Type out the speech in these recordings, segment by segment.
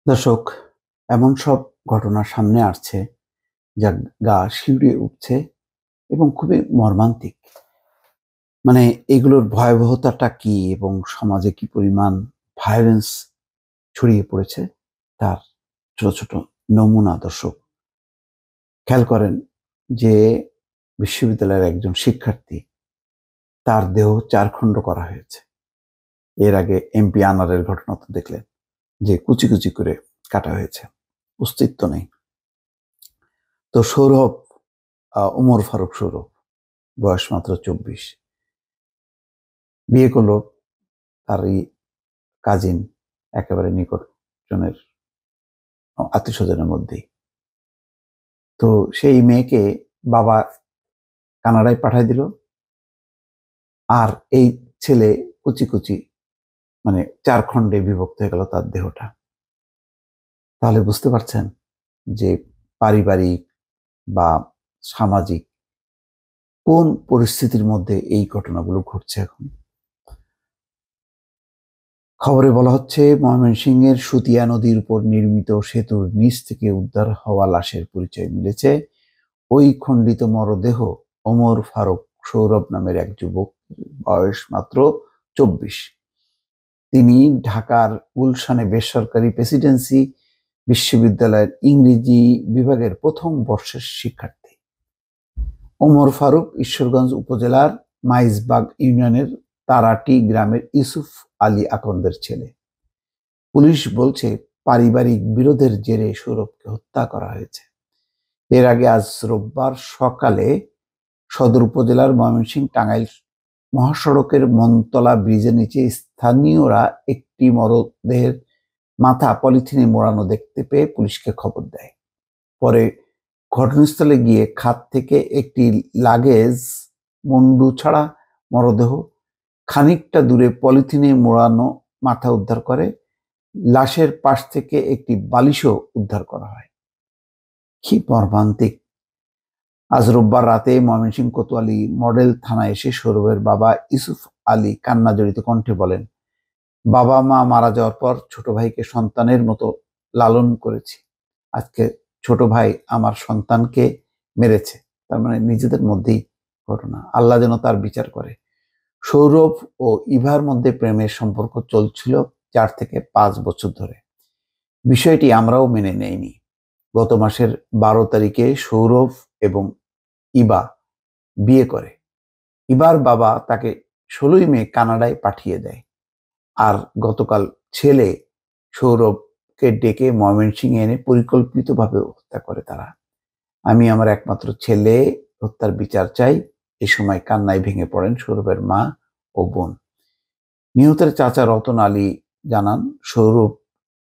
দর্শক, এমন সব ঘটনা সামনে আসছে যা গা শিউরে উঠছে এবং খুবই মর্মান্তিক। মানে এগুলোর ভয়াবহতাটা কি এবং সমাজে কি পরিমাণ ভায়োলেন্স ছড়িয়ে পড়েছে তার ছোট ছোট নমুনা। দর্শক, খেয়াল করেন যে বিশ্ববিদ্যালয়ের একজন শিক্ষার্থী, তার দেহ চারখণ্ড করা হয়েছে। এর আগে এমপি আনারের ঘটনা তো দেখলেন, যে কুচি কুচি করে কাটা হয়েছে, অস্তিত্ব নেই। তো সৌরভ, ওমর ফারুক সৌরভ, বয়স মাত্র 24, বিয়ে করলো তারই কাজিন, একেবারে নিকট জনের আত্মীয় স্বজনের মধ্যেই। তো সেই মেয়েকে বাবা কানাডায় পাঠাই দিল, আর এই ছেলে কুচি কুচি, মানে 4 খণ্ডে বিভক্ত হয়ে গেল তার দেহটা। তাহলে বুঝতে পারছেন যে পারিবারিক বা সামাজিক কোন পরিস্থিতির মধ্যে এই ঘটনাগুলো ঘটছে এখন। খবরে বলা হচ্ছে, ময়মনসিংহের সুতিয়া নদীর উপর নির্মিত সেতুর নিচ থেকে উদ্ধার হওয়া লাশের পরিচয় মিলেছে। ওই খণ্ডিত মরদেহ ওমর ফারুক সৌরভ নামের এক যুবক, বয়স মাত্র 24। তিনি ঢাকার গুলশানে বেসরকারি প্রেসিডেন্সি বিশ্ববিদ্যালয়ের ইংরেজি বিভাগের প্রথম বর্ষের শিক্ষার্থী। ওমর ফারুক ঈশ্বরগঞ্জ উপজেলার মাইজবাগ ইউনিয়নের তারাটি গ্রামের ইউসুফ আলী আকন্দের ছেলে। পুলিশ বলছে, পারিবারিক বিরোধের জেরে সৌরভকে হত্যা করা হয়েছে। এর আগে আজ রোববার সকালে সদর উপজেলার ময়মনসিংহ টাঙ্গাইল মহাসড়কের মনতলা ব্রিজের নিচে স্থানীয়রা একটি মরদেহের মাথা পলিথিনে মোড়ানো দেখতে পেয়ে পুলিশকে খবর দেয়। পরে ঘটনাস্থলে গিয়ে খাত থেকে একটি লাগেজ মুন্ডু ছাড়া মরদেহ, খানিকটা দূরে পলিথিনে মোড়ানো মাথা উদ্ধার করে। লাশের পাশ থেকে একটি বালিশও উদ্ধার করা হয়। কি মর্মান্তিক! আজ রোববার রাতে ময়মনসিংহ কোতোয়ালি মডেল থানায় এসে সৌরভের বাবা ইউসুফ আলী কান্না জড়িত কণ্ঠে বলেন, বাবা মা মারা যাওয়ার পর ছোট ভাইকে সন্তানের মতো লালন করেছি। আজকে ছোট ভাই আমার সন্তানকে মেরেছে। তার মানে নিজেদের মধ্যেই ঘটনা। আল্লাহ যেন তার বিচার করে। সৌরভ ও ইভার মধ্যে প্রেমের সম্পর্ক চলছিল 4 থেকে 5 বছর ধরে। বিষয়টি আমরাও মেনে নেইনি। গত মাসের 12 তারিখে সৌরভ এবং ইবা বিয়ে করে। ইবার বাবা তাকে 16ই মে কানাডায় পাঠিয়ে দেয়। আর গতকাল ছেলে সৌরভকে ডেকে ময়মনসিংহে এনে পরিকল্পিতভাবে হত্যা করে তারা। আমি আমার একমাত্র ছেলে হত্যার বিচার চাই। এ সময় কান্নায় ভেঙে পড়েন সৌরভের মা ও বোন। নিহতের চাচা রতন আলী জানান, সৌরভ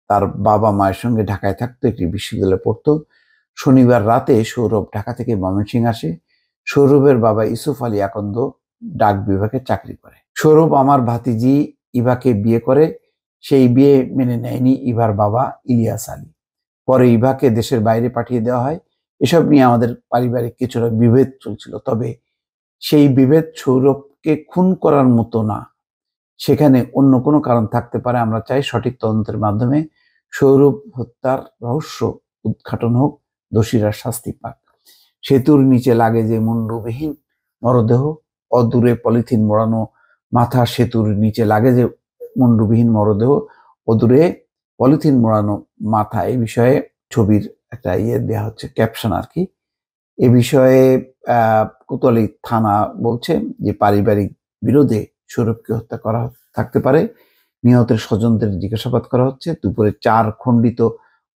তার বাবা মায়ের সঙ্গে ঢাকায় থাকতো, একটি বিশ্ববিদ্যালয়ে পড়তো। শনিবার রাতে সৌরভ ঢাকা থেকে ময়মনসিংহ আসে। সৌরভের বাবা ইউসুফ আলী আকন্দ ডাক বিভাগে চাকরি করে। সৌরভ আমার ভাতিজি ইভাকে বিয়ে করে। সেই বিয়ে মেনে নেয়নি ইভার বাবা ইলিয়াস আলী। পরে ইভাকে দেশের বাইরে পাঠিয়ে দেওয়া হয়। এসব নিয়ে আমাদের পারিবারিক কিছুটা বিভেদ চলছিল, তবে সেই বিভেদ সৌরভকে খুন করার মতো না। সেখানে অন্য কোনো কারণ থাকতে পারে। আমরা চাই সঠিক তদন্তের মাধ্যমে সৌরভ হত্যার রহস্য উদ্ঘাটন হোক, দোষীরা শাস্তি পাক। সেতুর নিচে লাগেজে মুন্ডুবিহীন মরদেহ, অদূরে পলিথিন মোড়ানো মাথা। সেতুর নিচে লাগেজে মুন্ডুবিহীন মরদেহ, অদূরে পলিথিন মোড়ানো মাথা। এই বিষয়ে ছবির একটা দেওয়া হচ্ছে, ক্যাপশন আর কি। এ বিষয়ে কোতোয়ালি থানা বলছে যে পারিবারিক বিরোধে সৌরভকে হত্যা করা থাকতে পারে। নিহতের স্বজনদের জিজ্ঞাসাবাদ করা হচ্ছে। দুপুরে 4 খণ্ডিত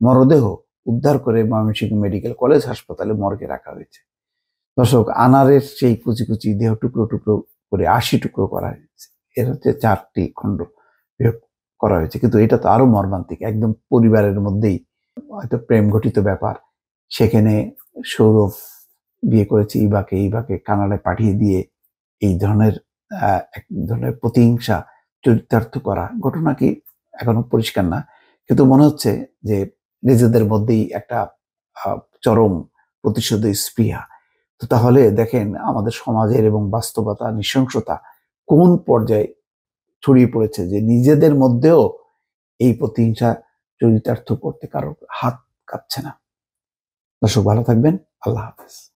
মরদেহ উদ্ধার করে ময়মনসিংহ মেডিকেল কলেজ হাসপাতালে মর্গে রাখা হয়েছে। দর্শক, আনারের সেই কুচি কুচি দেহ টুকরো টুকরো করে 80 টুকরো করা হয়েছে। এর হচ্ছে 4টি খণ্ড করা হয়েছে। কিন্তু এটা তো আরো মর্মান্তিক। একদম পরিবারের মধ্যেই হয়তো প্রেম ঘটিত ব্যাপার। সেখানে সৌরভ বিয়ে করেছে ইবাকে, ইবাকে কানাডায় পাঠিয়ে দিয়ে এই ধরনের এক ধরনের প্রতিহিংসা চরিতার্থ করা ঘটনা কি এখনো পরিষ্কার না। কিন্তু মনে হচ্ছে যে নিজেদের মধ্যেই একটা চরম প্রতিশোধ স্পৃহা। তো তাহলে দেখেন আমাদের সমাজের এবং বাস্তবতা, নৃশংসতা কোন পর্যায়ে ছড়িয়ে পড়েছে, যে নিজেদের মধ্যেও এই প্রতিহিংসা চরিতার্থ করতে কারোর হাত কাঁপছে না। দর্শক ভালো থাকবেন। আল্লাহ হাফেজ।